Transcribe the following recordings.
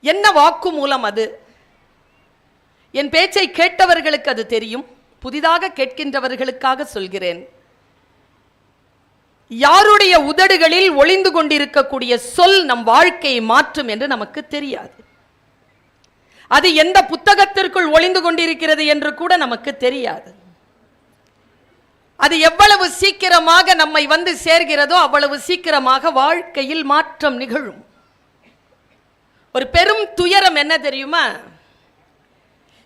என்ன வாக்கு மூலம் அது? என் பேச்சை கேட்டவர்களுக்கு அது தெரியும். புதிதாக கேட்கின்றவர்களுக்காக சொல்கிறேன். யாருடைய உதடுகளில் ஒளிந்து கொண்டிருக்கக்கூடிய சொல் நம் வாழ்க்கையை மாற்றும் என்று நமக்கு தெரியாது. அது எந்த புத்தகத்திற்குள் ஒளிந்து கொண்டிருக்கிறது என்று கூட நமக்கு தெரியாது. அது எவ்வளவு சீக்கிரமாக நம்மை வந்து சேர்கிறதோ அவ்வளவு சீக்கிரமாக வாழ்க்கையில் மாற்றம் நிகழும். ஒரு பெரும் துயரம் என்ன தெரியுமா?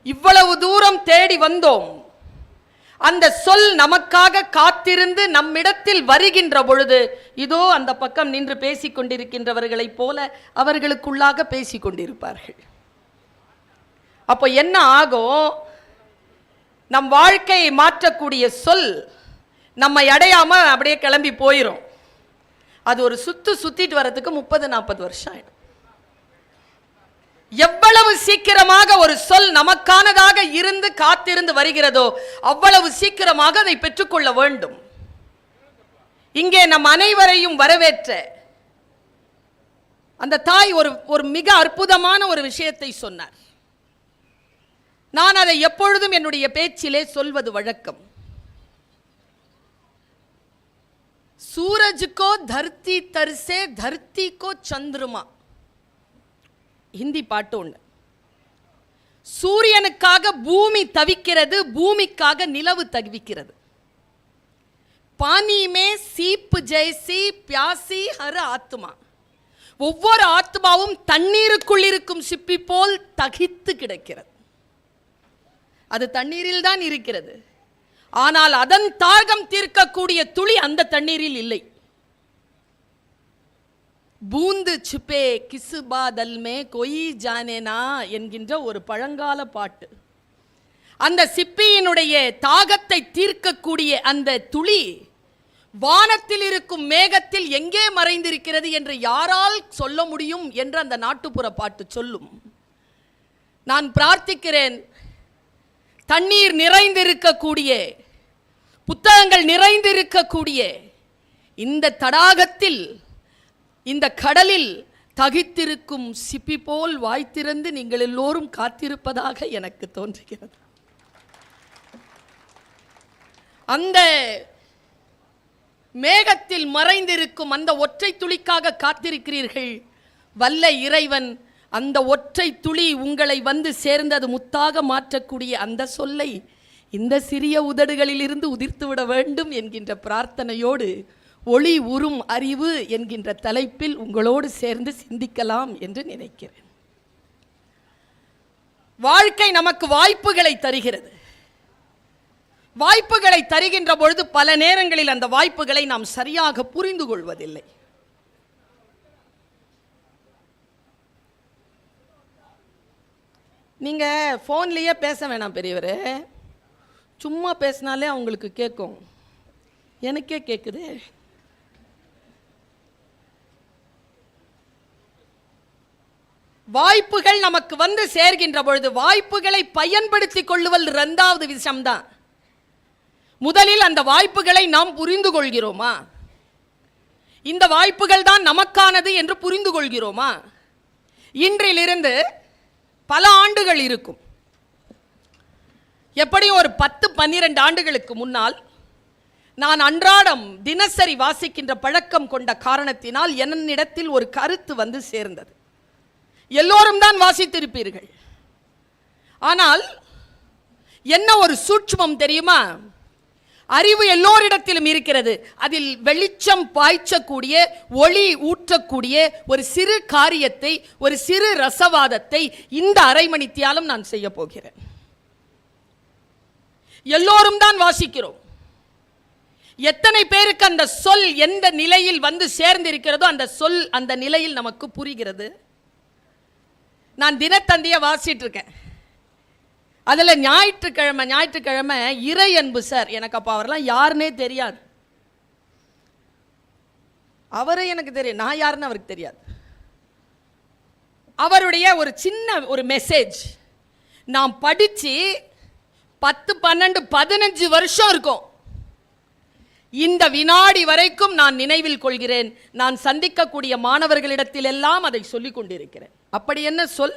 இவ்வளவு தூரம் தேடி வந்தோம், அந்த சொல் நமக்காக காத்திருந்து நம்மிடத்தில் வருகின்ற பொழுது இதோ அந்த பக்கம் நின்று பேசிக் கொண்டிருக்கின்றவர்களைப் போல அவர்களுக்குள்ளாக பேசிக் கொண்டிருப்பார்கள். அப்போ என்ன ஆகும்? நம் வாழ்க்கையை மாற்றக்கூடிய சொல் நம்மை அடையாம அப்படியே கிளம்பி போயிடும். அது ஒரு சுத்திட்டு வரதுக்கு 30-40 வருஷம் ஆயிடும். எவ்வளவு சீக்கிரமாக ஒரு சொல் நமக்கானதாக இருந்து காத்திருந்து வருகிறதோ அவ்வளவு சீக்கிரமாக அதை பெற்றுக்கொள்ள வேண்டும். இங்கே நம் அனைவரையும் வரவேற்ற அந்த தாய் ஒரு மிக அற்புதமான ஒரு விஷயத்தை சொன்னார். நான் அதை எப்பொழுதும் என்னுடைய பேச்சிலே சொல்வது வழக்கம். சூரஜ்கோ தர்த்தி தர்சே தர்த்திக்கோ சந்திரமா. ஹிந்தி பாட்டு ஒன்று. சூரியனுக்காக பூமி தவிக்கிறது, பூமிக்காக நிலவு தவிக்கிறது. பானி மே சீப் ஜெய்சி பியாசி ஹர் ஆத்மா. ஒவ்வொரு ஆத்மாவும் தண்ணீருக்குள் இருக்கும் சிப்பி போல் தகித்து கிடக்கிறது. அது தண்ணீரில் தான் இருக்கிறது. ஆனால் அதன் தாகம் தீர்க்கக்கூடிய துளி அந்த தண்ணீரில் இல்லை. பூந்து சிப்பே கிசு பாதல் மே கொய் ஜானேனா என்கின்ற ஒரு பழங்கால பாட்டு. அந்த சிப்பியினுடைய தாகத்தை தீர்க்கக்கூடிய அந்த துளி வானத்தில் இருக்கும் மேகத்தில் எங்கே மறைந்திருக்கிறது என்று யாரால் சொல்ல முடியும் என்று அந்த நாட்டுப்புற பாட்டு சொல்லும். நான் பிரார்த்திக்கிறேன், தண்ணீர் நிறைந்திருக்கக்கூடிய, புத்தகங்கள் நிறைந்திருக்கக்கூடிய இந்த தடாகத்தில், இந்த கடலில் தகித்திருக்கும் சிப்பி போல் வாய்த்திறந்து நீங்கள் எல்லோரும் காத்திருப்பதாக எனக்கு தோன்றுகிறது. அந்த மேகத்தில் மறைந்திருக்கும் அந்த ஒற்றை துளிக்காக காத்திருக்கிறீர்கள். வல்ல இறைவன் அந்த ஒற்றை துளி உங்களை வந்து சேர்ந்தது முத்தாக மாற்றக்கூடிய அந்த சொல்லை இந்த சிறிய உதடுகளில் இருந்து உதிர்த்துவிட வேண்டும் என்கின்ற பிரார்த்தனையோடு ஒளி உறும் அறிவு என்கின்ற தலைப்பில் உங்களோடு சேர்ந்து சிந்திக்கலாம் என்று நினைக்கிறேன். வாழ்க்கை நமக்கு வாய்ப்புகளை தருகிறது. வாய்ப்புகளை தருகின்ற பொழுது பல நேரங்களில் அந்த வாய்ப்புகளை நாம் சரியாக புரிந்து கொள்வதில்லை. நீங்க போன்லயே பேச வேணாம் பெரியவரே, சும்மா பேசினாலே அவங்களுக்கு கேட்கும். எனக்கே கேட்குது. வாய்ப்புகள் நமக்கு வந்து சேர்கின்ற பொழுது வாய்ப்புகளை பயன்படுத்திக் கொள்ளுவல் இரண்டாவது விஷயம்தான். முதலில் அந்த வாய்ப்புகளை நாம் புரிந்து கொள்கிறோமா? இந்த வாய்ப்புகள் தான் நமக்கானது என்று புரிந்து கொள்கிறோமா? இன்றிலிருந்து பல ஆண்டுகள் இருக்கும். எப்படி ஒரு 10-12 ஆண்டுகளுக்கு முன்னால் நான் அன்றாடம் தினசரி வாசிக்கின்ற பழக்கம் கொண்ட காரணத்தினால் என்னிடத்தில் ஒரு கருத்து வந்து சேர்ந்தது. எல்லோரும் தான் வாசித்திருப்பீர்கள். ஆனால் என்ன ஒரு சூட்சுமம் தெரியுமா? அறிவு எல்லோரிடத்திலும் இருக்கிறது. அதில் வெளிச்சம் பாய்ச்சக்கூடிய, ஒளி ஊற்றக்கூடிய ஒரு சிறு காரியத்தை, ஒரு சிறு ரசவாதத்தை இந்த அரை மணித்தியாலும் நான் செய்ய போகிறேன். எல்லோரும் தான் வாசிக்கிறோம். எத்தனை பேருக்கு அந்த சொல் எந்த நிலையில் வந்து சேர்ந்திருக்கிறதோ அந்த சொல் அந்த நிலையில் நமக்கு புரிகிறது. நான் தினத்தந்தியை வாசிட்டு இருக்கேன். அதில் ஞாயிற்றுக்கிழமை இறை அன்பு சார், எனக்கு அப்போ அவரெல்லாம் யாருன்னே தெரியாது. அவரை எனக்கு தெரியும், நான் யாருன்னு அவருக்கு தெரியாது. அவருடைய ஒரு சின்ன ஒரு மெசேஜ் நான் படித்து 10, 12, 15 வருஷம் இருக்கும். இந்த வினாடி வரைக்கும் நான் நினைவில் கொள்கிறேன். நான் சந்திக்கக்கூடிய மாணவர்களிடத்தில் எல்லாம் அதை சொல்லிக் கொண்டிருக்கிறேன். அப்படி என்ன சொல்?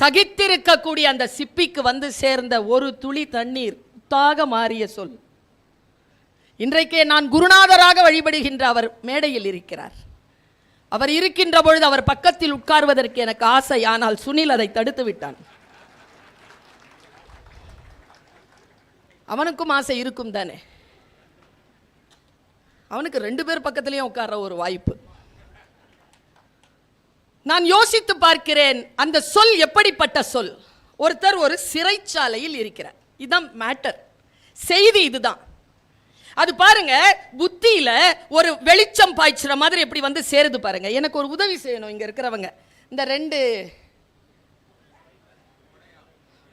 தகித்திருக்கக்கூடிய அந்த சிப்பிக்கு வந்து சேர்ந்த ஒரு துளி தண்ணீர் முத்தாக மாறிய சொல். இன்றைக்கே நான் குருநாதராக வழிபடுகின்ற அவர் மேடையில் இருக்கிறார். அவர் இருக்கின்ற பொழுது அவர் பக்கத்தில் உட்கார்வதற்கு எனக்கு ஆசை. ஆனால் சுனில் அதை தடுத்து விட்டான். அவனுக்கும் ஆசை இருக்கும் தானே. அவனுக்கு 2 பேர் பக்கத்திலையும் உட்கார்ற ஒரு வாய்ப்பு. நான் யோசித்து பார்க்கிறேன், அந்த சொல் எப்படிப்பட்ட சொல். ஒருத்தர் ஒரு சிறைச்சாலையில் இருக்கிறார். இதுதான் மேட்டர், செய்தி இதுதான். அது பாருங்க, புத்தியில ஒரு வெளிச்சம் பாய்ச்சுற மாதிரி எப்படி வந்து சேருது பாருங்க. எனக்கு ஒரு உதவி செய்யணும் இங்க இருக்கிறவங்க. இந்த 2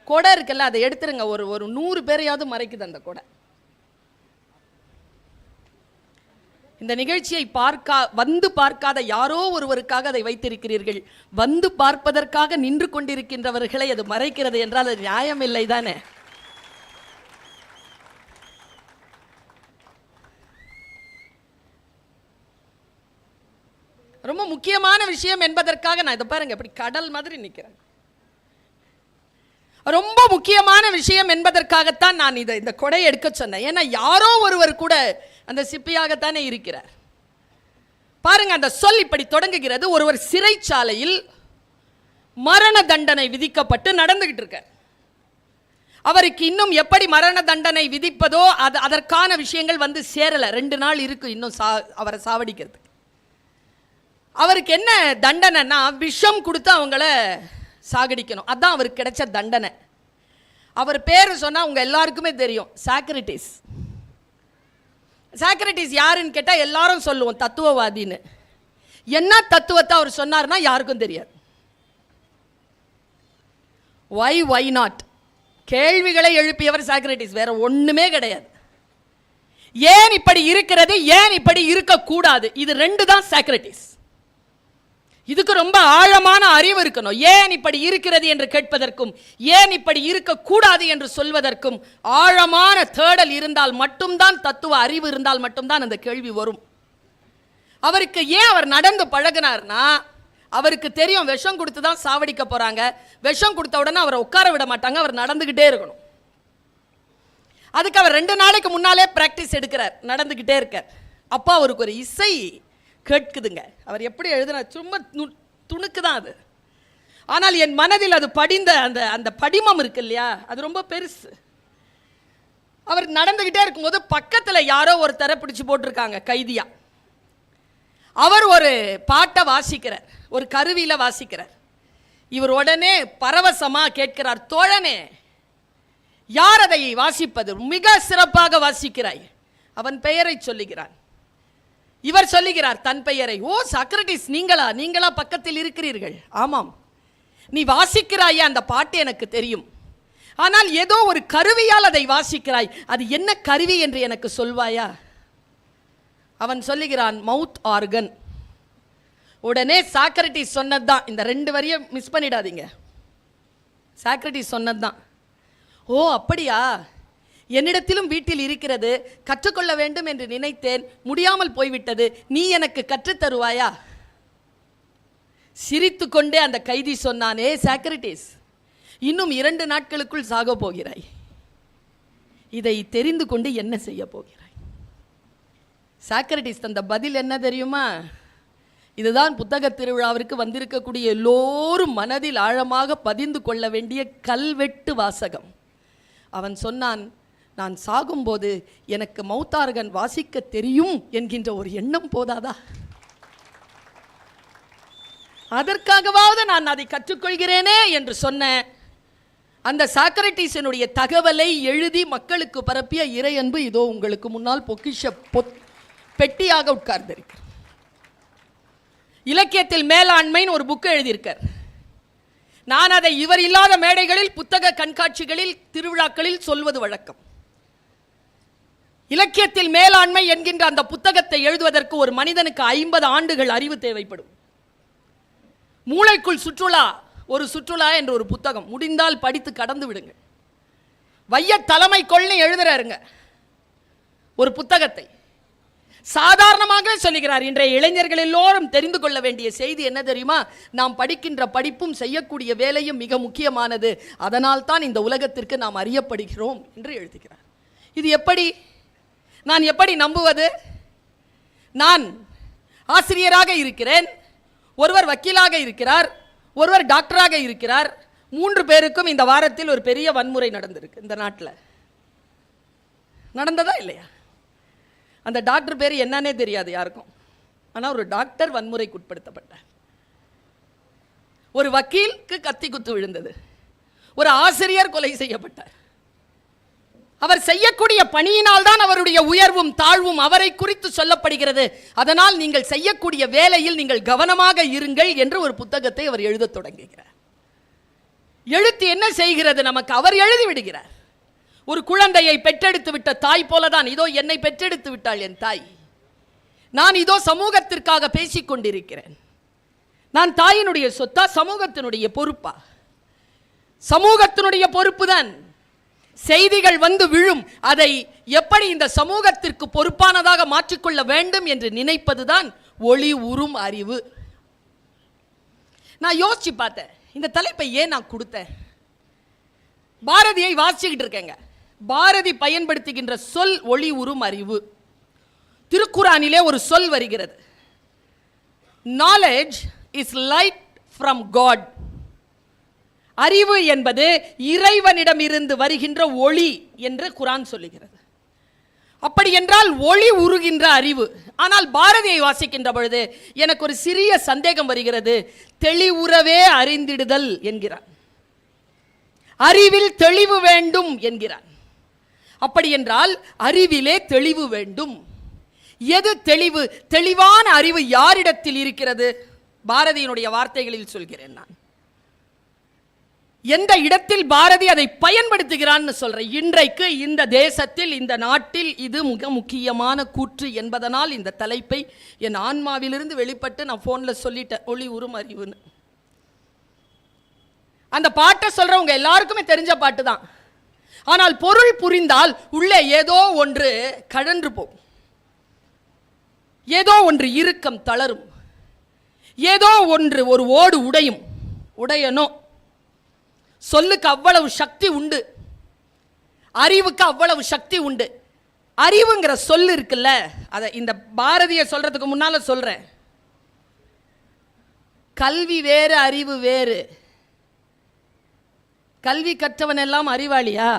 கொடை இருக்குல்ல, அதை எடுத்துருங்க. ஒரு 100 பேரையாவது மறைக்குது அந்த கொடை. இந்த நிகழ்ச்சியை வந்து பார்க்காத யாரோ ஒருவருக்காக அதை வைத்திருக்கிறீர்கள். வந்து பார்ப்பதற்காக நின்று கொண்டிருக்கின்றவர்களை அது மறைக்கிறது என்றால் அது நியாயம் இல்லை தானே. ரொம்ப முக்கியமான விஷயம் என்பதற்காக நான் இதை பாருங்க இப்படி கடல் மாதிரி நிற்கிறேன். ரொம்ப முக்கியமான விஷயம் என்பதற்காகத்தான் நான் இந்த கொடையை எடுக்க சொன்னேன். ஏன்னா யாரோ ஒருவர் கூட அந்த சிப்பியாகத்தானே இருக்கிறார். பாருங்க, அந்த சொல் இப்படி தொடங்குகிறது. ஒருவர் சிறைச்சாலையில் மரண தண்டனை விதிக்கப்பட்டு நடந்துகிட்டு இருக்கார். அவருக்கு இன்னும் எப்படி மரண தண்டனை விதிப்பதோ அதற்கான விஷயங்கள் வந்து சேரல. 2 நாள் இருக்கு இன்னும் அவரை சாவடிக்கிறதுக்கு. அவருக்கு என்ன தண்டனைன்னா, விஷம் கொடுத்து அவங்கள சாகடிக்கணும். அதான் அவருக்கு கிடைச்ச தண்டனை. அவர் பேர் சொன்னா உங்க எல்லாருக்குமே தெரியும், சாக்ரட்டிஸ். சாக்ரட்டிஸ் யாருன்னு கேட்டா எல்லாரும் சொல்லுவோம் தத்துவவாதின்னு. என்ன தத்துவத்தை அவர் சொன்னார்னா யாருக்கும் தெரியாது. வை நாட் கேள்விகளை எழுப்பியவர் சாக்ரட்டிஸ், வேற ஒண்ணுமே கிடையாது. ஏன் இப்படி இருக்கிறது, ஏன் இப்படி இருக்கக்கூடாது, இது 2 தான் சாக்ரட்டிஸ். இதுக்கு ரொம்ப ஆழமான அறிவு இருக்கணும். ஏன் இப்படி இருக்கிறது என்று கேட்பதற்கும் ஏன் இப்படி இருக்கக்கூடாது என்று சொல்வதற்கும் ஆழமான தேடல் இருந்தால் மட்டும்தான், தத்துவ அறிவு இருந்தால் மட்டும்தான் அந்த கேள்வி வரும். அவருக்கு ஏன் அவர் நடந்து பழகினார்னா, அவருக்கு தெரியும் விஷம் கொடுத்து தான் சாவடிக்க போறாங்க. விஷம் கொடுத்த உடனே அவரை உட்கார விட மாட்டாங்க, அவர் நடந்துகிட்டே இருக்கணும். அதுக்கு அவர் 2 நாளைக்கு முன்னாலே பிராக்டிஸ் எடுக்கிறார், நடந்துகிட்டே இருக்கார். அப்போ அவருக்கு ஒரு இசை கேட்குதுங்க. அவர் எப்படி எழுதுனா சும்மா துணுக்கு தான் அது. ஆனால் என் மனதில் அது படிந்த அந்த படிமம் இருக்கு இல்லையா, அது ரொம்ப பெருசு. அவர் நடந்துகிட்டே இருக்கும்போது பக்கத்தில் யாரோ ஒருத்தரை பிடிச்சு போட்டிருக்காங்க கைதியா. அவர் ஒரு பாட்டை வாசிக்கிறார், ஒரு கருவியில வாசிக்கிறார். இவர் உடனே பரவசமா கேட்கிறார், தோழனே யார் அதை வாசிப்பது, மிக சிறப்பாக வாசிக்கிறாய். அவன் பெயரை சொல்லுகிறான். இவர் சொல்லுகிறார் தன் பெயரை. ஓ சாக்ரட்டிஸ், நீங்களா பக்கத்தில் இருக்கிறீர்கள்? ஆமாம். நீ வாசிக்கிறாயே அந்த பாட்டு எனக்கு தெரியும். ஆனால் ஏதோ ஒரு கருவியால் அதை வாசிக்கிறாய், அது என்ன கருவி என்று எனக்கு சொல்வாயா? அவன் சொல்லுகிறான், மவுத் ஆர்கன். உடனே சாக்ரட்டிஸ் சொன்னதுதான், இந்த 2 வரியை மிஸ் பண்ணிடாதீங்க. சாக்ரட்டிஸ் சொன்னதுதான். ஓ அப்படியா, என்னிடத்திலும் வீட்டில் இருக்கிறது, கற்றுக்கொள்ள வேண்டும் என்று நினைத்தேன், முடியாமல் போய்விட்டது, நீ எனக்கு கற்றுத்தருவாயா? சிரித்துக்கொண்டே அந்த கைதி சொன்னான், ஏ சாக்ரட்டிஸ், இன்னும் 2 நாட்களுக்குள் சாக போகிறாய். இதை தெரிந்து கொண்டு என்ன செய்ய போகிறாய்? சாக்ரட்டிஸ் தந்த பதில் என்ன தெரியுமா? இதுதான் புத்தக திருவிழாவிற்கு வந்திருக்கக்கூடிய எல்லோரும் மனதில் ஆழமாக பதிந்து கொள்ள வேண்டிய கல்வெட்டு வாசகம். அவன் சொன்னான், நான் சாகும்போது எனக்கு மௌத்தார்கன் வாசிக்க தெரியும் என்கின்ற ஒரு எண்ணம் போதாதா? அதற்காகவாவது நான் அதை கற்றுக்கொள்கிறேனே என்று சொன்ன அந்த சாக்ரட்டிஸினுடைய தகவலை எழுதி மக்களுக்கு பரப்பிய இறை அன்பு இதோ உங்களுக்கு முன்னால் பொக்கிஷ பெட்டியாக உட்கார்ந்திருக்கிறார். இலக்கியத்தில் மேலாண்மைன்னு ஒரு புக்கு எழுதியிருக்கார். நான் அதை இவர் இல்லாத மேடைகளில், புத்தக கண்காட்சிகளில், திருவிழாக்களில் சொல்வது வழக்கம். இலக்கியத்தில் மேலாண்மை என்கின்ற அந்த புத்தகத்தை எழுதுவதற்கு ஒரு மனிதனுக்கு 50 ஆண்டுகள் அறிவு தேவைப்படும். மூளைக்குள் சுற்றுலா, ஒரு சுற்றுலா என்ற ஒரு புத்தகம், முடிந்தால் படித்து கடந்து விடுங்க. வைய தலைமை கொள்னு எழுதுறாருங்க. ஒரு புத்தகத்தை சாதாரணமாக சொல்லுகிறார். இன்றைய இளைஞர்கள் எல்லோரும் தெரிந்து கொள்ள வேண்டிய செய்தி என்ன தெரியுமா? நாம் படிக்கின்ற படிப்பும் செய்யக்கூடிய வேலையும் மிக முக்கியமானது, அதனால் தான் இந்த உலகத்திற்கு நாம் அறியப்படுகிறோம் என்று எழுதுகிறார். இது எப்படி, நான் எப்படி நம்புவது? நான் ஆசிரியராக இருக்கிறேன், ஒருவர் வக்கீலாக இருக்கிறார், ஒருவர் டாக்டராக இருக்கிறார். 3 பேருக்கும் இந்த வாரத்தில் ஒரு பெரிய வன்முறை நடந்திருக்கு. இந்த நாட்டில் நடந்ததா இல்லையா? அந்த டாக்டர் பேர் என்னன்னே தெரியாது யாருக்கும். ஆனால் ஒரு டாக்டர் வன்முறைக்கு உட்படுத்தப்பட்டார். ஒரு வக்கீலுக்கு கத்தி குத்து விழுந்தது. ஒரு ஆசிரியர் கொலை செய்யப்பட்டார். அவர் செய்யக்கூடிய பணியினால் தான் அவருடைய உயர்வும் தாழ்வும் அவரை குறித்து சொல்லப்படுகிறது. அதனால் நீங்கள் செய்யக்கூடிய வேலையில் நீங்கள் கவனமாக இருங்கள் என்று ஒரு புத்தகத்தை அவர் எழுதத் தொடங்குகிறார். எழுத்து என்ன செய்கிறது நமக்கு? அவர் எழுதி விடுகிறார். ஒரு குழந்தையை பெற்றெடுத்து விட்ட தாய் போலதான், இதோ என்னை பெற்றெடுத்து விட்டாள் என் தாய், நான் இதோ சமூகத்திற்காக பேசிக் கொண்டிருக்கிறேன். நான் தாயினுடைய சொத்தா, சமூகத்தினுடைய பொறுப்பா? சமூகத்தினுடைய பொறுப்பு தான். செய்திகள் வந்து விழும், அதை எப்படி இந்த சமூகத்திற்கு பொறுப்பானதாக மாற்றிக்கொள்ள வேண்டும் என்று நினைப்பதுதான் ஒளி உறும் அறிவு. நான் யோசிச்சு பார்த்தேன், இந்த தலைப்பை ஏன் நான் கொடுத்தேன். பாரதியை வாசிச்சுக்கிட்டு இருக்கேங்க. பாரதி பயன்படுத்துகின்ற சொல் ஒளி உறும் அறிவு. திருக்குறானிலே ஒரு சொல் வருகிறது, knowledge is light from God. அறிவு என்பது இறைவனிடம் இருந்து வருகின்ற ஒளி என்று குரான் சொல்லுகிறது. அப்படி என்றால் ஒளி உருகின்ற அறிவு. ஆனால் பாரதியை வாசிக்கின்ற பொழுது எனக்கு ஒரு சிறிய சந்தேகம் வருகிறது. தெளிவுறவே அறிந்திடுதல் என்கிறான், அறிவில் தெளிவு வேண்டும் என்கிறான். அப்படி என்றால் அறிவிலே தெளிவு வேண்டும். எது தெளிவு? தெளிவான அறிவு யாரிடத்தில் இருக்கிறது? பாரதியினுடைய வார்த்தைகளில் சொல்கிறேன் நான். எந்த இடத்தில் பாரதி அதை பயன்படுத்துகிறான்னு சொல்றேன். இன்றைக்கு இந்த தேசத்தில், இந்த நாட்டில் இது மிக முக்கியமான கூற்று என்பதனால் இந்த தலைப்பை என் ஆன்மாவிலிருந்து வெளிப்பட்டு நான் போன்ல சொல்லிட்டேன், ஒளி உறும் அறிவுன்னு. அந்த பாட்டை சொல்றவங்க எல்லாருக்குமே தெரிஞ்ச பாட்டு தான். ஆனால் பொருள் புரிந்தால் உள்ளே ஏதோ ஒன்று கழன்று போகும், ஏதோ ஒன்று இறுக்கம் தளரும், ஏதோ ஒன்று ஒரு ஓடு உடையும். உடையணும். சொல்லுக்கு அவ்வளவு சக்தி உண்டு, அறிவுக்கு அவ்வளவு சக்தி உண்டு. அறிவுங்கிற சொல் இருக்குல்ல, அதை இந்த பாரதியை சொல்றதுக்கு முன்னால சொல்றேன். கல்வி வேறு, அறிவு வேறு. கல்வி கற்றவன் எல்லாம் அறிவாளியா?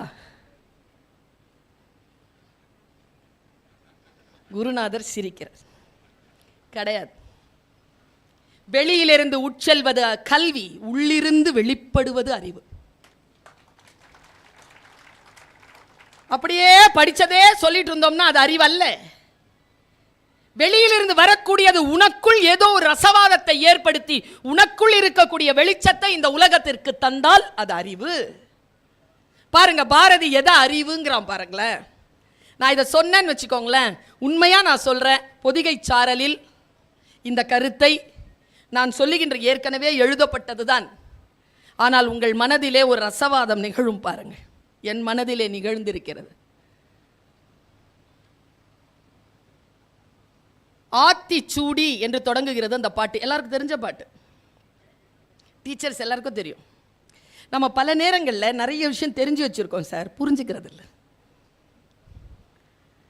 குருநாதர் சிரிக்கிறார். கிடையாது. வெளியிலிருந்து உட்செல்வது கல்வி, உள்ளிருந்து வெளிப்படுவது அறிவு. அப்படியே படிச்சதே சொல்லிட்டு இருந்தோம்னா அது அறிவு அல்ல. வெளியிலிருந்து வரக்கூடியது உனக்குள் ஏதோ ஒரு ரசவாதத்தை ஏற்படுத்தி உனக்குள் இருக்கக்கூடிய வெளிச்சத்தை இந்த உலகத்திற்கு தந்தால் அது அறிவு. பாருங்க, பாரதி எதை அறிவுங்கிறான் பாருங்களேன். நான் இதை சொன்னேன்னு வச்சுக்கோங்களேன், உண்மையா நான் சொல்றேன், பொதிகை சாரலில் இந்த கருத்தை நான் சொல்லுகின்ற ஏற்கனவே எழுதப்பட்டதுதான். ஆனால் உங்கள் மனதிலே ஒரு ரசவாதம் நிகழும் பாருங்க. என் மனதிலே நிகழ்ந்திருக்கிறது. ஆத்திச்சூடி என்று தொடங்குகிறது அந்த பாட்டு. எல்லாருக்கும் தெரிஞ்ச பாட்டு, டீச்சர்ஸ் எல்லாருக்கும் தெரியும். நம்ம பல நேரங்களில் நிறைய விஷயம் தெரிஞ்சு வச்சிருக்கோம் சார், புரிஞ்சுக்கிறது இல்லை.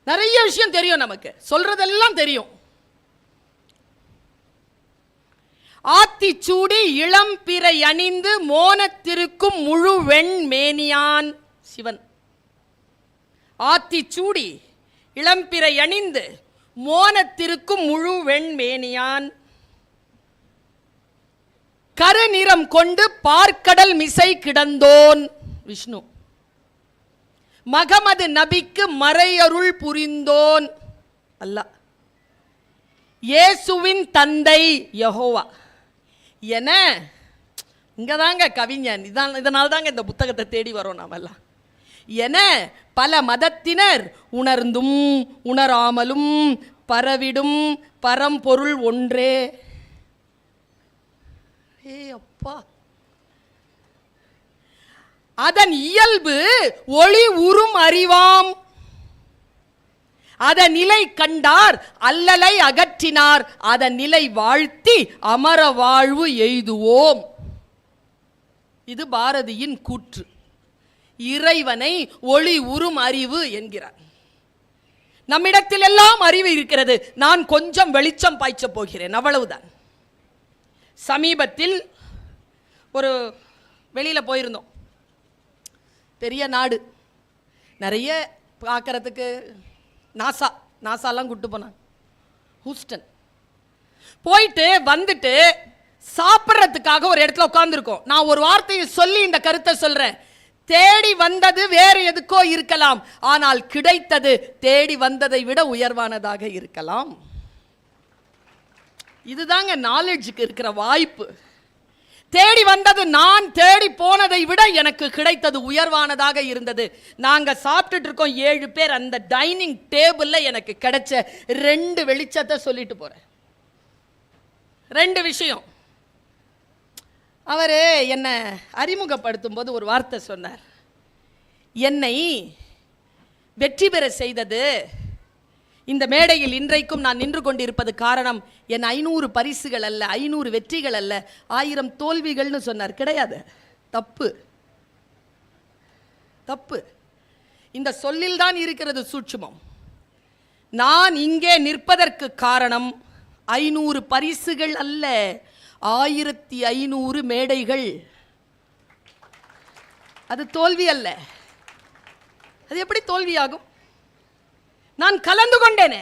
நிறைய விஷயம் தெரியும், நமக்கு சொல்றதெல்லாம் தெரியும். ஆத்திச்சூடி இளம்பிறை அணிந்து மோனத்திருக்கும் முழு வெண்மேனியான் சிவன். ஆத்திச்சூடி இளம்பிறை அணிந்து மோனத்திருக்கும் முழு வெண்மேனியான், கருநிறம் கொண்டு பார்க்கடல் மிசை கிடந்தோன் விஷ்ணு, மகமது நபிக்கு மறையருள் புரிந்தோன் அல்லாஹ், இயேசுவின் தந்தை யெகோவா என. இங்கதாங்க கவிஞன், இதனால தாங்க இந்த புத்தகத்தை தேடி வரோம் நாமெல்லாம். என பல மதத்தினர் உணர்ந்தும் உணராமலும் பரவிடும் பரம்பொருள் ஒன்றே. அப்பா, அதன் இயல்பு ஒளி உறும் அறிவாம். அதன் நிலை கண்டார் அல்லலை அகற்றினார் அதன் நிலை வாழ்த்தி அமர வாழ்வு எய்துவோம். இது பாரதியின் கூற்று. இறைவனை ஒளி உறும் அறிவு என்கிறார். நம்மிடத்தில் எல்லாம் அறிவு இருக்கிறது, நான் கொஞ்சம் வெளிச்சம் பாய்ச்ச போகிறேன், அவ்வளவுதான். சமீபத்தில் ஒரு வெளியில போயிருந்தோம், பெரிய நாடு, நிறைய பார்க்கறதுக்கு நாசாலாம் கூட்டு போனாங்க. ஹூஸ்டன் போயிட்டு வந்துட்டு சாப்பிட்றதுக்காக ஒரு இடத்துல உட்கார்ந்துருக்கோம். நான் ஒரு வார்த்தையை சொல்லி இந்த கருத்தை சொல்றேன். தேடி வந்தது வேறு எதுக்கோ இருக்கலாம், ஆனால் கிடைத்தது தேடி வந்ததை விட உயர்வானதாக இருக்கலாம். இதுதாங்க நாலேஜுக்கு இருக்கிற வாய்ப்பு. தேடி வந்தது நான் தேடி போனதை விட எனக்கு கிடைத்தது உயர்வானதாக இருந்தது. நாங்க சாப்பிட்டுட்டு இருக்கோம் 7 பேர். அந்த டைனிங் டேபிள்ல எனக்கு கிடைச்ச 2 வெளிச்சத்தை சொல்லிட்டு போறேன். 2 விஷயம். அவரு என்னை அறிமுகப்படுத்தும் போது ஒரு வார்த்தை சொன்னார். என்னை வெற்றி பெற செய்தது, இந்த மேடையில் இன்றைக்கும் நான் நின்று கொண்டிருப்பது காரணம் என் 500 பரிசுகள் அல்ல, 500 வெற்றிகள் அல்ல, 1000 தோல்விகள்னு சொன்னார். கிடையாது, தப்பு தப்பு. இந்த சொல்லில் தான் இருக்கிறது சூட்சுமம். நான் இங்கே நிற்பதற்கு காரணம் 500 பரிசுகள் அல்ல, 1500 மேடைகள். அது தோல்வி அல்ல. அது எப்படி தோல்வியாகும்? நான் கலந்து கொண்டேனே,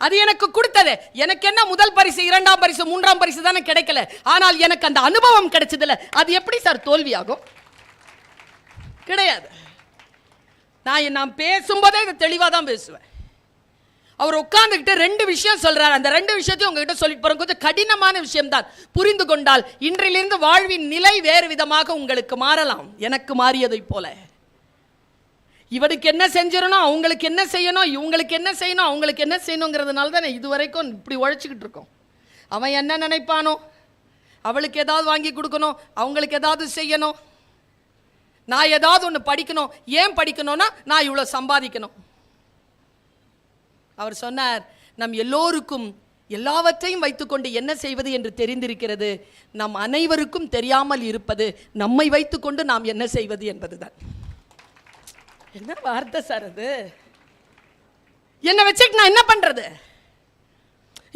அது எனக்கு கொடுத்தது. எனக்கு என்ன முதல் பரிசு, 2ஆம் பரிசு, 3ஆம் பரிசு தானே கிடைக்கல, ஆனால் எனக்கு அந்த அனுபவம் கிடைச்சதில்ல. அது எப்படி சார் தோல்வியாகும்? கிடையாது. நான் பேசும்போதே இதை தெளிவாக தான் பேசுவேன். அவர் உட்கார்ந்துக்கிட்டு 2 விஷயம் சொல்றார். அந்த 2 விஷயத்தையும் உங்ககிட்ட சொல்லிட்டு போறேன். கொஞ்சம் கடினமான விஷயம் தான், புரிந்து கொண்டால் இன்றிலிருந்து வாழ்வின் நிலை வேறு விதமாக உங்களுக்கு மாறலாம். எனக்கு மாறியதை போல. இவனுக்கு என்ன செஞ்சிடணும், அவங்களுக்கு என்ன செய்யணும், இவங்களுக்கு என்ன செய்யணும், அவங்களுக்கு என்ன செய்யணுங்கிறதுனால தான் இதுவரைக்கும் இப்படி உழைச்சிக்கிட்டு இருக்கோம். அவன் என்ன நினைப்பானோ, அவளுக்கு ஏதாவது வாங்கி கொடுக்கணும், அவங்களுக்கு ஏதாவது செய்யணும், நான் ஏதாவது ஒன்று படிக்கணும். ஏன் படிக்கணும்னா நான் இவ்வளோ சம்பாதிக்கணும். அவர் சொன்னார், நம் எல்லோருக்கும் எல்லாவற்றையும் வைத்துக்கொண்டு என்ன செய்வது என்று தெரிந்திருக்கிறது, நம் அனைவருக்கும் தெரியாமல் இருப்பது நம்மை வைத்துக்கொண்டு நாம் என்ன செய்வது என்பதுதான். என்ன வார்த்தை சார் அது! என்ன வச்சுட்டு நான் என்ன பண்றது?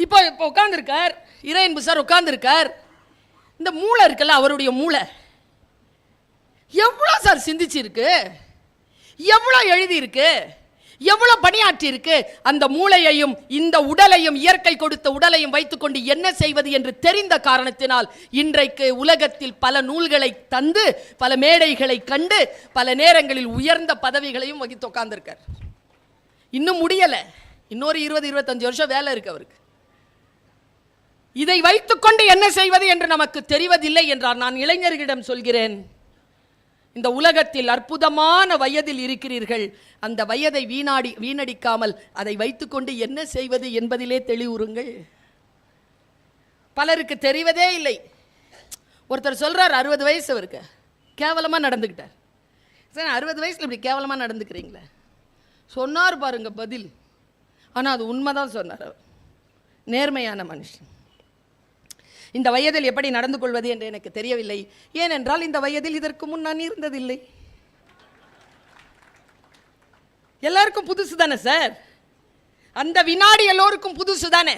இப்போ உட்கார்ந்துருக்கார் இறையன்பு சார், உட்கார்ந்துருக்கார். இந்த மூளை இருக்குல்ல, அவருடைய மூளை எவ்வளோ சார் சிந்திச்சிருக்கு, எவ்வளோ எழுதியிருக்கு, எவ்வளவு பணியாற்றி இருக்கு. அந்த மூளையையும் இந்த உடலையும், இயற்கை கொடுத்த உடலையும் வைத்துக்கொண்டு என்ன செய்வது என்று தெரிந்த காரணத்தினால் இன்றைக்கு உலகத்தில் பல நூல்களை தந்து, பல மேடைகளை கண்டு, பல நேரங்களில் உயர்ந்த பதவிகளையும் வகித்து உட்கார்ந்திருக்கார். இன்னும் முடியல, இன்னொரு 20-25 வருஷம் வேலை இருக்கு அவருக்கு. இதை வைத்துக்கொண்டு என்ன செய்வது என்று நமக்கு தெரிவதில்லை என்றார். நான் இளைஞர்களிடம் சொல்கிறேன், இந்த உலகத்தில் அற்புதமான வயதில் இருக்கிறீர்கள். அந்த வயதை வீணடிக்காமல் அதை வைத்துக்கொண்டு என்ன செய்வது என்பதிலே தெளிவுறுங்கள். பலருக்கு தெரிவதே இல்லை. ஒருத்தர் சொல்றார் 60 வயசு அவருக்கு, கேவலமாக நடந்துக்கிட்டார். சரி, 60 வயசில் இப்படி கேவலமாக நடந்துக்கிறீங்களே சொன்னார் பாருங்க பதில். ஆனால் அது உண்மைதான் சொன்னார். அவர் நேர்மையான மனுஷன். இந்த வயதில் எப்படி நடந்து கொள்வது என்று எனக்கு தெரியவில்லை. ஏனென்றால் இந்த வயதில் இதற்கு முன் நான் இருந்ததில்லை. எல்லாருக்கும் புதுசு தானே சார், அந்த வினாடி எல்லோருக்கும் புதுசு தானே.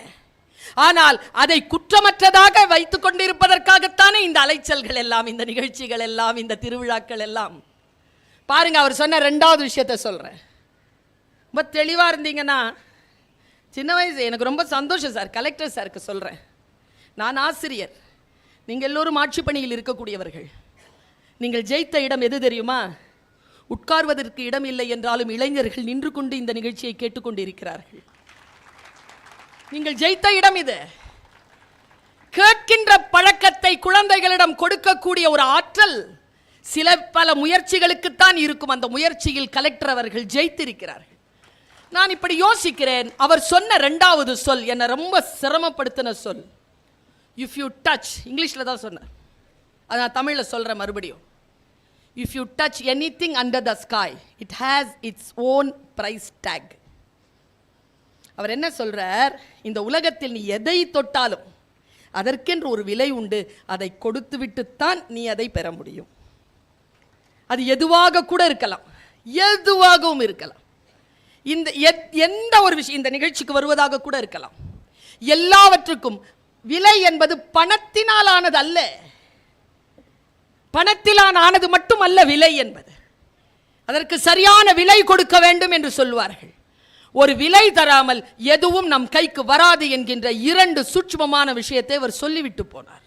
ஆனால் அதை குற்றமற்றதாக வைத்துக் கொண்டிருப்பதற்காகத்தானே இந்த அலைச்சல்கள் எல்லாம், இந்த நிகழ்ச்சிகள் எல்லாம், இந்த திருவிழாக்கள் எல்லாம். பாருங்க, அவர் சொன்ன 2வது விஷயத்தை சொல்றேன். ரொம்ப தெளிவா இருந்தீங்கன்னா, சின்ன வயசு எனக்கு ரொம்ப சந்தோஷம் சார். கலெக்டர் சாருக்கு சொல்றேன், நான் ஆசிரியர், நீங்கள் எல்லோரும் ஆட்சி பணியில் இருக்கக்கூடியவர்கள். நீங்கள் ஜெயித்த இடம் எது தெரியுமா? உட்கார்வதற்கு இடம் இல்லை என்றாலும் இளைஞர்கள் நின்று கொண்டு இந்த நிகழ்ச்சியை கேட்டுக்கொண்டிருக்கிறார்கள். நீங்கள் ஜெயித்த இடம் இது. கேட்கின்ற பழக்கத்தை குழந்தைகளிடம் கொடுக்கக்கூடிய ஒரு ஆற்றல் பல முயற்சிகளுக்குத்தான் இருக்கும். அந்த முயற்சியில் கலெக்டர் அவர்கள் ஜெயித்திருக்கிறார்கள். நான் இப்படி யோசிக்கிறேன். அவர் சொன்ன 2வது சொல் என்னை ரொம்ப சிரமப்படுத்தின சொல். இஃப் யூ டச், இங்கிலீஷில் தான் சொன்னேன், அதை நான் தமிழில் சொல்கிறேன் மறுபடியும். If you touch anything under the sky, it has its own price tag. அவர் என்ன சொல்றார், இந்த உலகத்தில் நீ எதை தொட்டாலும் அதற்கென்று ஒரு விலை உண்டு, அதை கொடுத்து விட்டுத்தான் நீ அதை பெற முடியும். அது எதுவாக கூட இருக்கலாம், எதுவாகவும் இருக்கலாம். இந்த எந்த ஒரு விஷயம், இந்த நிகழ்ச்சிக்கு வருவதாக கூட இருக்கலாம். எல்லாவற்றுக்கும் விலை என்பது பணத்தினால் ஆனது அல்ல. பணத்திலான ஆனது மட்டும் அல்ல விலை என்பது. அதற்கு சரியான விலை கொடுக்க வேண்டும் என்று சொல்வார்கள். ஒரு விலை தராமல் எதுவும் நம் கைக்கு வராது என்கின்ற 2 சூட்சுமமான விஷயத்தை அவர் சொல்லிவிட்டு போனார்.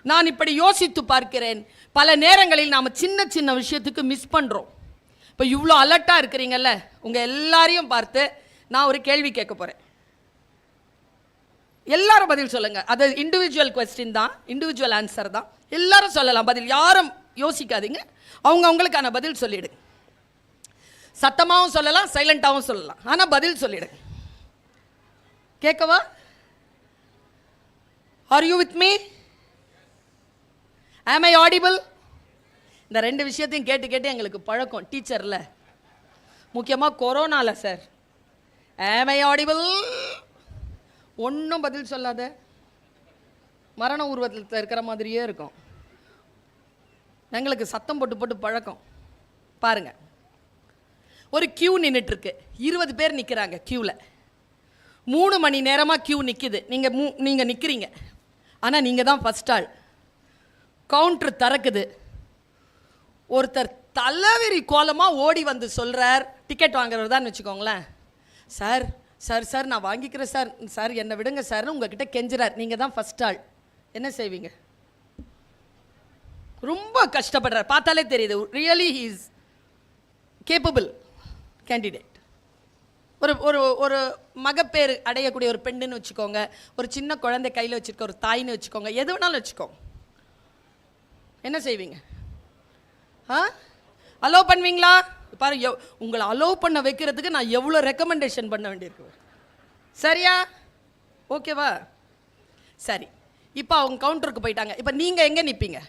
நான் இப்படி யோசித்து பார்க்கிறேன், பல நேரங்களில் நாம் சின்ன சின்ன விஷயத்துக்கு மிஸ் பண்ணுறோம். இப்போ இவ்வளோ அலர்ட்டாக இருக்கிறீங்கல்ல, உங்கள் எல்லாரையும் பார்த்து நான் ஒரு கேள்வி கேட்க போகிறேன். எல்லாரும் பதில் சொல்லுங்க. அது இண்டிவிஜுவல் கொஸ்டின் தான், இண்டிவிஜுவல் ஆன்சர் தான். எல்லாரும் சொல்லலாம் பதில், யாரும் யோசிக்காதீங்க. அவங்களுக்கான பதில் சொல்லிடுங்க. சத்தமாகவும் சொல்லலாம், சைலண்டாகவும் சொல்லலாம், ஆனால் பதில் சொல்லிடுங்க. கேட்கவா? Are you with me? ஆம் ஐ ஆடிபிள்? இந்த 2 விஷயத்தையும் கேட்டு கேட்டு எங்களுக்கு பழக்கம் டீச்சரில், முக்கியமாக கொரோனாவில். சார் ஆம் ஐ ஆடிபிள்? ஒன்றும் பதில் சொல்லாத, மரண உருவத்தில் இருக்கிற மாதிரியே இருக்கும். எங்களுக்கு சத்தம் போட்டு போட்டு பழக்கம். பாருங்க, ஒரு கியூ நின்றுட்டு இருக்கு, 20 பேர் நிற்கிறாங்க கியூவில். 3 மணி நேரமாக கியூ நிற்குது. நீங்கள் நிற்கிறீங்க, ஆனால் நீங்கள் தான் ஃபஸ்ட் ஆள். கவுண்ட்ரு திறக்குது. ஒருத்தர் தலைவெறி கோலமாக ஓடி வந்து சொல்கிறார், டிக்கெட் வாங்குறவர் தான் வச்சுக்கோங்களேன், சார் சார் சார் நான் வாங்கிக்கிறேன் சார், சார் என்னை விடுங்க சார்னு உங்ககிட்ட கெஞ்சுறார். நீங்கள் தான் ஃபஸ்ட் ஆள். என்ன செய்வீங்க? ரொம்ப கஷ்டப்படுறார், பார்த்தாலே தெரியுது. Really he is capable candidate. ஒரு ஒரு ஒரு மகப்பேறு அடையக்கூடிய ஒரு பெண்ணுன்னு வச்சுக்கோங்க, ஒரு சின்ன குழந்தை கையில் வச்சுருக்க ஒரு தாயின்னு வச்சுக்கோங்க, எது வேணாலும் வச்சுக்கோங்க. என்ன செய்வீங்க? அலோவ் பண்ணுவீங்களா? பாருங்க, உங்களை அலோவ் பண்ண வைக்கிறதுக்கு நான் எவ்வளோ ரெக்கமெண்டேஷன் பண்ண வேண்டியிருக்கு. சரியா? ஓகேவா? சரி, இப்போ அவங்க கவுண்டருக்கு போயிட்டாங்க. இப்போ நீங்கள் எங்கே நிற்பீங்க?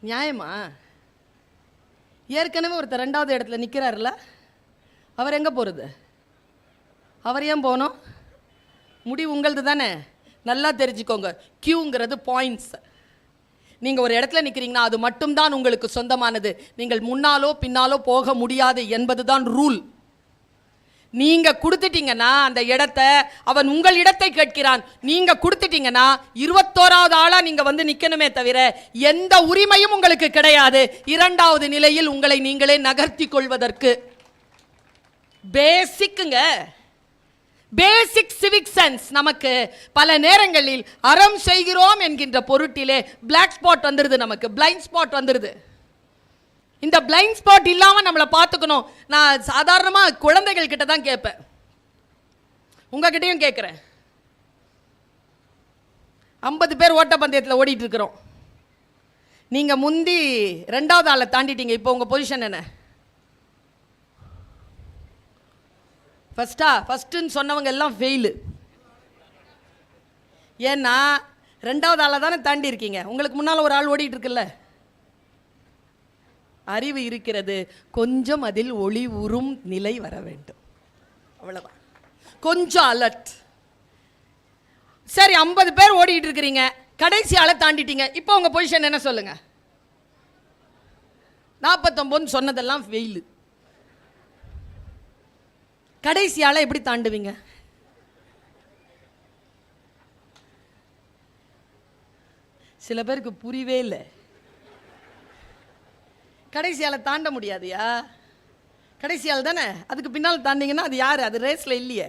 நியாயமா? ஏற்கனவே ஒருத்தர் 2வது இடத்துல நிற்கிறாருல்ல, அவர் எங்கே போகிறது? அவர் ஏன் போகணும்? முடிவு உங்களது தானே. நல்லா தெரிஞ்சுக்கோங்க, கியூங்கிறது பாயிண்ட்ஸ். நீங்கள் ஒரு இடத்துல நிற்கிறீங்கன்னா அது மட்டும்தான் உங்களுக்கு சொந்தமானது. நீங்கள் முன்னாலோ பின்னாலோ போக முடியாது என்பது தான் ரூல். நீங்கள் கொடுத்துட்டீங்கன்னா அந்த இடத்த, அவன் உங்கள் இடத்தை கேட்கிறான். நீங்கள் கொடுத்துட்டீங்கன்னா 21வது ஆளாக நீங்கள் வந்து நிற்கணுமே தவிர எந்த உரிமையும் உங்களுக்கு கிடையாது. 2வது நிலையில் உங்களை நீங்களே நகர்த்தி கொள்வதற்கு. பேசிக்குங்க, பேசிக் சிவிக் சென்ஸ். நமக்கு பல நேரங்களில் அறம் செய்கிறோம் என்கின்ற பொருட்டிலே பிளாக் ஸ்பாட் வந்துடுது, நமக்கு பிளைண்ட் ஸ்பாட் வந்துடுது. இந்த பிளைண்ட் ஸ்பாட் இல்லாமல் நம்மளை பார்த்துக்கணும். நான் சாதாரணமாக குழந்தைகள் கிட்ட தான் கேட்பேன், உங்ககிட்டையும் கேட்குறேன். 50 பேர் ஓட்டப்பந்தயத்தில் ஓடிட்டு இருக்கிறோம். நீங்கள் முந்தி 2வது ஆளை தாண்டிட்டீங்க. இப்போ உங்கள் பொசிஷன் என்ன? ஃபஸ்ட்டுன்னு சொன்னவங்க எல்லாம் ஃபெயிலு. ஏன்னா 2வது ஆளை தானே தாண்டி இருக்கீங்க. உங்களுக்கு முன்னால் ஒரு ஆள் ஓடிட்டு இருக்குல்ல. அறிவு இருக்கிறது, கொஞ்சம் அதில் ஒளி உறும் நிலை வர வேண்டும், அவ்வளவுதான். கொஞ்சம் அலர்ட். சரி, 50 பேர் ஓடிட்டு இருக்கிறீங்க, கடைசி ஆளை தாண்டிட்டீங்க. இப்போ உங்க பொசிஷன் என்ன சொல்லுங்க? 49 சொன்னதெல்லாம் ஃபெயிலு. கடைசி ஆளை எப்படி தாண்டுவீங்க? சில பேருக்கு புரியவே இல்லை. கடைசியால் தாண்ட முடியாதுயா. கடைசியால் தானே, அதுக்கு பின்னால் தாண்டிங்கன்னா அது யார்? அது ரேஸில் இல்லையே.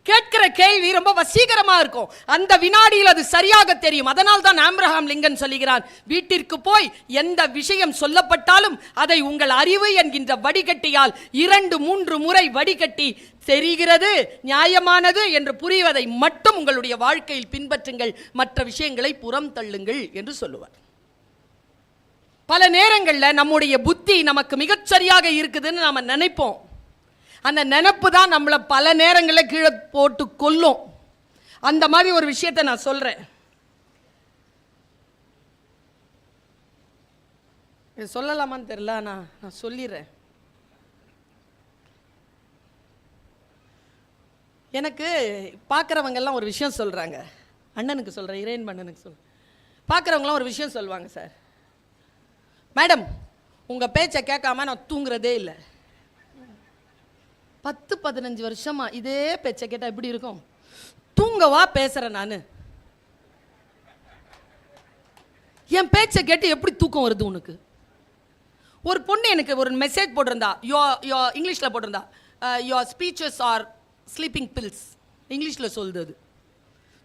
கேட்கிற கேள்வி ரொம்ப வசீகரமாக இருக்கும். அந்த வினாடியில் அது சரியாக தெரியும். அதனால் தான் ஆப்ரஹாம் லிங்கன் சொல்லுகிறான், வீட்டிற்கு போய் எந்த விஷயம் சொல்லப்பட்டாலும் அதை உங்கள் அறிவு என்கின்ற வடிகட்டியால் 2-3 முறை வடிகட்டி தெரிகிறது, நியாயமானது என்று புரிவதை மட்டும் உங்களுடைய வாழ்க்கையில் பின்பற்றுங்கள், மற்ற விஷயங்களை புறம் தள்ளுங்கள் என்று சொல்லுவார். பல நேரங்களில் நம்முடைய புத்தி நமக்கு மிகச்சரியாக இருக்குதுன்னு நம்ம நினைப்போம். அந்த நினைப்பு தான் நம்மளை பல நேரங்களில் கீழே போட்டு கொல்லும். அந்த மாதிரி ஒரு விஷயத்தை நான் சொல்கிறேன். இது சொல்லலாமான்னு தெரியல, நான் சொல்லிடுறேன். எனக்கு பார்க்குறவங்கெல்லாம் ஒரு விஷயம் சொல்கிறாங்க, அண்ணனுக்கு சொல்கிறேன், இறையன் அண்ணனுக்கு சொல்கிறேன். பார்க்குறவங்களாம் ஒரு விஷயம் சொல்லுவாங்க, சார் மேடம் உங்கள் பேச்சை கேட்காம நான் தூங்குறதே இல்லை. 10-15 வருஷமா இதே பேச்சை கேட்டால் எப்படி இருக்கும்? தூங்கவா பேசுகிறேன் நான்? என் பேச்சை கேட்டு எப்படி தூக்கம் வருது உனக்கு? ஒரு பொண்ணு எனக்கு ஒரு மெசேஜ் போட்டிருந்தா, யோ இங்கிலீஷில் போட்டிருந்தா, your speeches R sleeping bills, இங்கிலீஷில் சொல்லுது. அது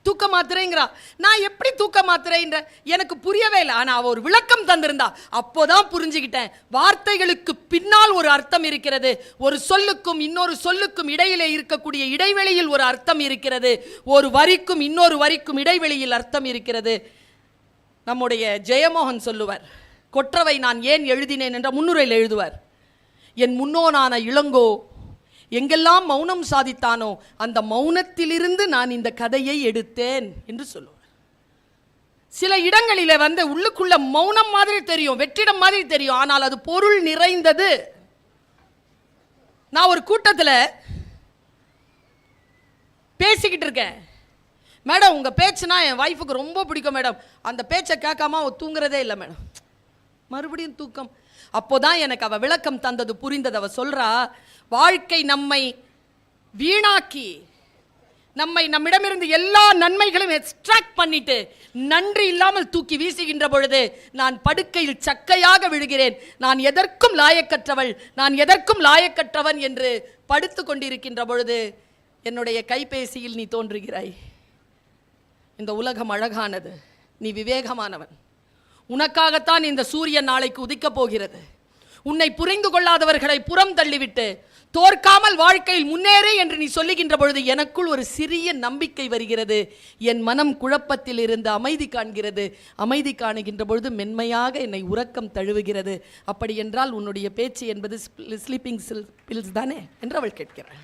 தூக்க மாத்திரைங்கிறா. நான் எப்படி தூக்க மாத்திரைன்ற எனக்கு புரியவே இல்லை. ஆனால் அவள் ஒரு விளக்கம் தந்திருந்தா, அப்போதான் புரிஞ்சுக்கிட்டேன். வார்த்தைகளுக்கு பின்னால் ஒரு அர்த்தம் இருக்கிறது. ஒரு சொல்லுக்கும் இன்னொரு சொல்லுக்கும் இடையிலே இருக்கக்கூடிய இடைவெளியில் ஒரு அர்த்தம் இருக்கிறது. ஒரு வரிக்கும் இன்னொரு வரிக்கும் இடைவெளியில் அர்த்தம் இருக்கிறது. நம்முடைய ஜெயமோகன் சொல்லுவார், கொற்றவை நான் ஏன் எழுதினேன் என்ற முன்னுரையில் எழுதுவார். என் முன்னோனான இளங்கோ எங்கெல்லாம் மௌனம் சாதித்தானோ அந்த மௌனத்திலிருந்து நான் இந்த கதையை எடுத்தேன் என்று சொல்லுவார். சில இடங்களில் உள்ளுக்குள்ள மௌனம் மாதிரி தெரியும், வெற்றிடம் மாதிரி தெரியும், ஆனால் அது பொருள் நிறைந்தது. நான் ஒரு கூட்டத்தில் பேசிக்கிட்டு இருக்கேன். மேடம் உங்கள் பேச்சுனா என் வைஃபுக்கு ரொம்ப பிடிக்கும் மேடம், அந்த பேச்சை கேட்காம அவள் தூங்குறதே இல்லை மேடம். மறுபடியும் தூக்கம். அப்போதான் எனக்கு அவள் விளக்கம் தந்தது புரிந்தது. அவள் சொல்றா, வாழ்க்கை நம்மை வீணாக்கி நம்மிடமிருந்து எல்லா நன்மைகளும் எக்ஸ்ட்ராக்ட் பண்ணிட்டு நன்றி இல்லாமல் தூக்கி வீசுகின்ற பொழுது நான் படுக்கையில் சக்கையாக விழுகிறேன். நான் எதற்கும் லாயக்கற்றவள், நான் எதற்கும் லாயக்கற்றவன் என்று படுத்து கொண்டிருக்கின்ற பொழுது என்னுடைய கைபேசியில் நீ தோன்றுகிறாய். இந்த உலகம் அழகானது, நீ விவேகமானவன், உனக்காகத்தான் இந்த சூரியன் நாளைக்கு உதிக்கப் போகிறது. உன்னை புரிந்து கொள்ளாதவர்களை புறம் தள்ளிவிட்டு தோற்காமல் வாழ்க்கையில் முன்னேறு என்று நீ சொல்லுகின்ற பொழுது எனக்குள் ஒரு சிறிய நம்பிக்கை வருகிறது. என் மனம் குழப்பத்தில் இருந்து அமைதி காண்கிறது. அமைதி காணுகின்ற பொழுது மென்மையாக என்னை உறக்கம் தழுவுகிறது. அப்படி என்றால் உன்னுடைய பேச்சு என்பது ஸ்லீப்பிங் பில்ஸ் தானே என்று அவள் கேட்கிறாள்.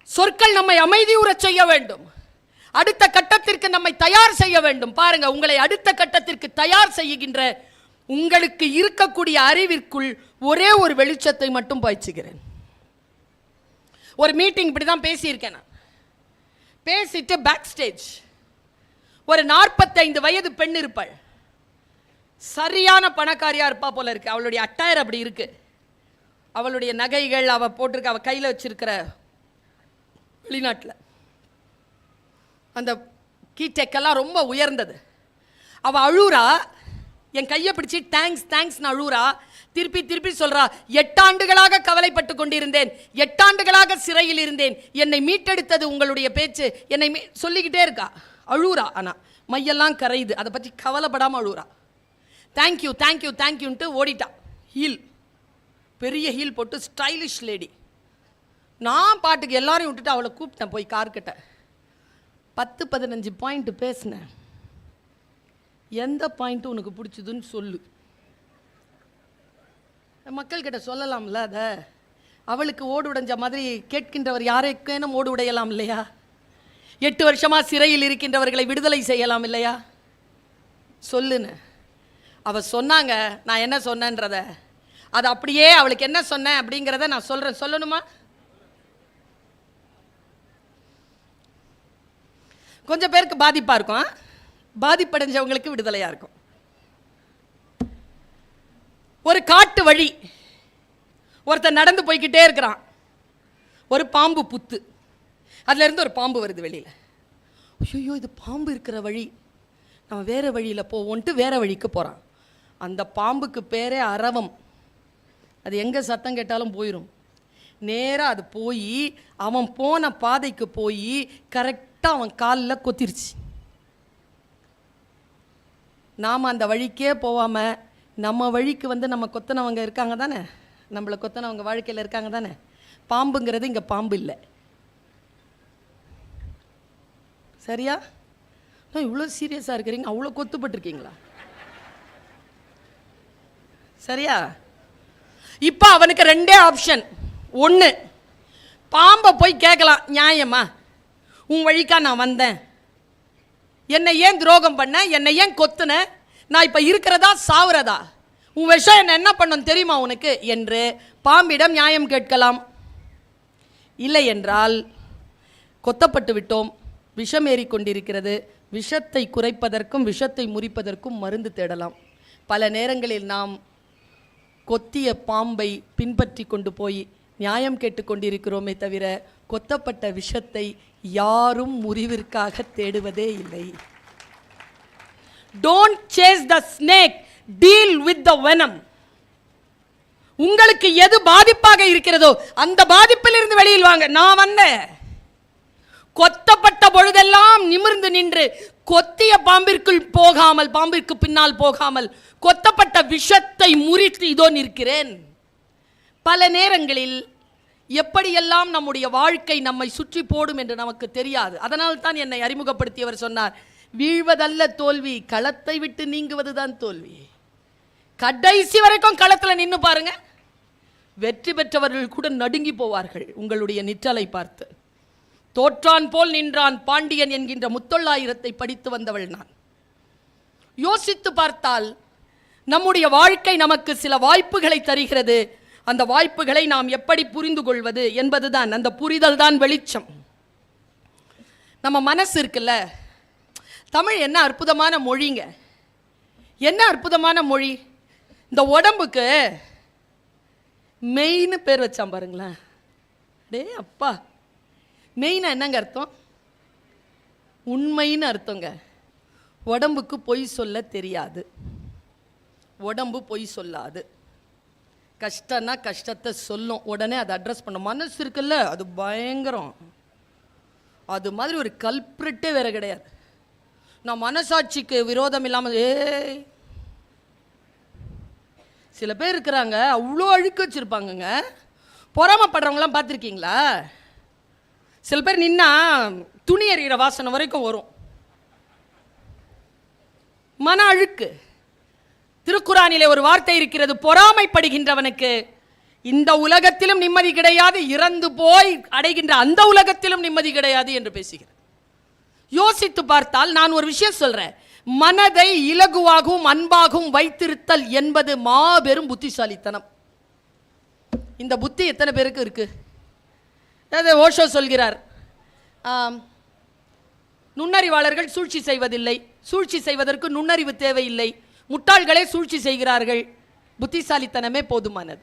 சொற்கள் நம்மை அமைதியுறச் செய்ய வேண்டும், அடுத்த கட்டத்திற்கு நம்மை தயார் செய்ய வேண்டும். பாருங்க, உங்களை அடுத்த கட்டத்திற்கு தயார் செய்கின்ற உங்களுக்கு இருக்கக்கூடிய அறிவிற்குள் ஒரே ஒரு வெளிச்சத்தை மட்டும் பாய்ச்சுகிறேன். ஒரு மீட்டிங் இப்படி தான் பேசியிருக்கேன். நான் பேசிட்டு பேக் ஸ்டேஜ் ஒரு 45 வயது பெண் இருப்பாள். சரியான பணக்காரியா இருப்பா போல இருக்கு. அவளுடைய அட்டையர் அப்படி இருக்கு. அவளுடைய நகைகள் அவ போட்டிருக்க, அவ கையில் வச்சிருக்கிற வெளிநாட்டில் அந்த கீட்டெக்கெல்லாம் ரொம்ப உயர்ந்தது. அவ அழுறா, என் கையை பிடிச்சி தேங்க்ஸ் தேங்க்ஸ்னு அழுறா. திருப்பி திருப்பி சொல்றா, 8 ஆண்டுகளாக கவலைப்பட்டு கொண்டிருந்தேன், 8 ஆண்டுகளாக சிறையில் இருந்தேன், என்னை மீட்டெடுத்தது உங்களுடைய பேச்சு, என்னை சொல்லிக்கிட்டே இருக்கா. அழுறா, ஆனால் மையெல்லாம் கரையுது, அதை பற்றி கவலைப்படாமல் அழுறா. தேங்க்யூ தேங்க்யூ தேங்க்யூன்ட்டு ஓடிட்டா. ஹீல், பெரிய ஹீல் போட்டு ஸ்டைலிஷ் லேடி. நான் பாட்டுக்கு எல்லாரையும் விட்டுட்டு அவளை கூப்பிட்டேன் போய் கார்கிட்ட. 10-15 பாயிண்ட் பேசினேன். எந்த பாயிண்ட்டு உனக்கு பிடிச்சதுன்னு சொல்லு. மக்கள்கிட்ட சொல்லலாம்ல அதை. அவளுக்கு ஓடு உடைஞ்ச மாதிரி கேட்கின்றவர் யாருக்கேனும் ஓடு உடையலாம் இல்லையா? 8 வருஷமா சிறையில் இருக்கின்றவர்களை விடுதலை செய்யலாம் இல்லையா? சொல்லுன்னு அவ சொன்னாங்க. நான் என்ன சொன்னேன்றத அது அப்படியே அவளுக்கு என்ன சொன்னேன் அப்படிங்கிறத நான் சொல்றேன். சொல்லணுமா? கொஞ்சம் பேருக்கு பாதிப்பா இருக்கும், பாதிப்படைஞ்சவங்களுக்கு விடுதலையா இருக்கும். ஒரு காட்டு வழி, ஒருத்தர் நடந்து போய்கிட்டே இருக்கிறான். ஒரு பாம்பு புத்து, அதுல இருந்து ஒரு பாம்பு வருது வெளியில. ஐயோ, இது பாம்பு இருக்கிற வழி, நம்ம வேற வழியில போவோன்ட்டு வேற வழிக்கு போறான். அந்த பாம்புக்கு பேரே அரவம். அது எங்க சத்தம் கேட்டாலும் போயிடும். நேரா அது போய் அவன் போன பாதைக்கு போய் கரெக்டா அவன் காலில் கொத்திருச்சு. நாம் அந்த வழிக்கே போகாமல் நம்ம வழிக்கு நம்ம கொத்தனவங்க இருக்காங்க தானே, நம்மளை கொத்தனவங்க வாழ்க்கையில் இருக்காங்க தானே. பாம்புங்கிறது இங்கே பாம்பு இல்லை. சரியா? இவ்வளோ சீரியஸாக இருக்கிறீங்க, அவ்வளோ கொத்துப்பட்டிருக்கீங்களா? சரியா? இப்போ அவனுக்கு 2 ஆப்ஷன். ஒன்று, பாம்பை போய் கேட்கலாம், நியாயமா உன் வழிக்கா நான் வந்தேன், என்னை ஏன் துரோகம் பண்ண, என்னை ஏன் கொத்துன, நான் இப்போ இருக்கிறதா சாவுறதா, உன் விஷயம் என்ன பண்ணும் தெரியுமா உனக்கு என்று பாம்பிடம் நியாயம் கேட்கலாம். இல்லை என்றால் கொத்தப்பட்டு விட்டோம், விஷம் ஏறிக்கொண்டிருக்கிறது. விஷத்தை குறைப்பதற்கும் விஷத்தை முறிப்பதற்கும் மருந்து தேடலாம். பல நேரங்களில் நாம் கொத்திய பாம்பை பின்பற்றி கொண்டு போய் நியாயம் கேட்டுக்கொண்டிருக்கிறோமே தவிர கொத்தப்பட்ட விஷத்தை யாரும் முறிவிற்காக தேடுவதே இல்லை. Don't chase the snake, deal with the venom. உங்களுக்கு எது பாதிப்பாக இருக்கிறதோ அந்த பாதிப்பில் இருந்து வெளியில் வாங்க. நான் வந்தேன், கொத்தப்பட்ட பொழுதெல்லாம் நிமிர்ந்து நின்று கொத்திய பாம்பிற்குள் போகாமல், பாம்பிற்கு பின்னால் போகாமல் கொத்தப்பட்ட விஷத்தை முறித்து இதோ நிற்கிறேன். பல நேரங்களில் எப்படியெல்லாம் நம்முடைய வாழ்க்கை நம்மை சுற்றி போடும் என்று நமக்கு தெரியாது. அதனால் தான் என்னை அறிமுகப்படுத்தியவர் சொன்னார், வீழ்வதல்ல தோல்வி, களத்தை விட்டு நீங்குவதுதான் தோல்வி. கடைசி வரைக்கும் களத்தில் நின்று பாருங்க, வெற்றி பெற்றவர்கள் கூட நடுங்கி போவார்கள் உங்களுடைய நிற்றலை பார்த்து. தோற்றான் போல் நின்றான் பாண்டியன் என்கின்ற முத்தொள்ளாயிரத்தை படித்து வந்தவள் நான். யோசித்து பார்த்தால் நம்முடைய வாழ்க்கை நமக்கு சில வாய்ப்புகளை தருகிறது. அந்த வாய்ப்புகளை நாம் எப்படி புரிந்து கொள்வது என்பதுதான், அந்த புரிதல் தான் வெளிச்சம். நம்ம மனசு இருக்குல்ல, தமிழ் என்ன அற்புதமான மொழிங்க, என்ன அற்புதமான மொழி. இந்த உடம்புக்கு மெயின்னு பேர் வச்சான் பாருங்களேன். டே அப்பா, மெயினா என்னங்க அர்த்தம்? உண்மைன்னு அர்த்தங்க. உடம்புக்கு பொய் சொல்ல தெரியாது, உடம்பு பொய் சொல்லாது. கஷ்டம்னா கஷ்டத்தை சொல்லும், உடனே அதை அட்ரஸ் பண்ணும். மனசு இருக்குல்ல, அது பயங்கரம். அது மாதிரி ஒரு கல்பிரிட்டே வேற கிடையாது. நான் மனசாட்சிக்கு விரோதம் இல்லாமல் சில பேர் இருக்கிறாங்க, அவ்வளோ அழுக்கு வச்சுருப்பாங்கங்க. பொறாமப்படுறவங்களாம் பார்த்துருக்கீங்களா? சில பேர் நின்னா துணி எறிகிற வாசனை வரைக்கும் வரும். மன அழுக்கு. திருக்குறானிலே ஒரு வார்த்தை இருக்கிறது, பொறாமைப்படுகின்றவனுக்கு இந்த உலகத்திலும் நிம்மதி கிடையாது, இறந்து போய் அடைகின்ற அந்த உலகத்திலும் நிம்மதி கிடையாது என்று பேசுகிறார். யோசித்து பார்த்தால் நான் ஒரு விஷயம் சொல்றேன், மனதை இலகுவாகவும் அன்பாகவும் வைத்திருத்தல் என்பது மாபெரும் புத்திசாலித்தனம். இந்த புத்தி எத்தனை பேருக்கு இருக்கு? ஓஷோ சொல்கிறார், நுண்ணறிவாளர்கள் சூழ்ச்சி செய்வதில்லை, சூழ்ச்சி செய்வதற்கு நுண்ணறிவு தேவையில்லை, முட்டாள்களே சூழ்ச்சி செய்கிறார்கள், புத்திசாலித்தனமே போதுமானது.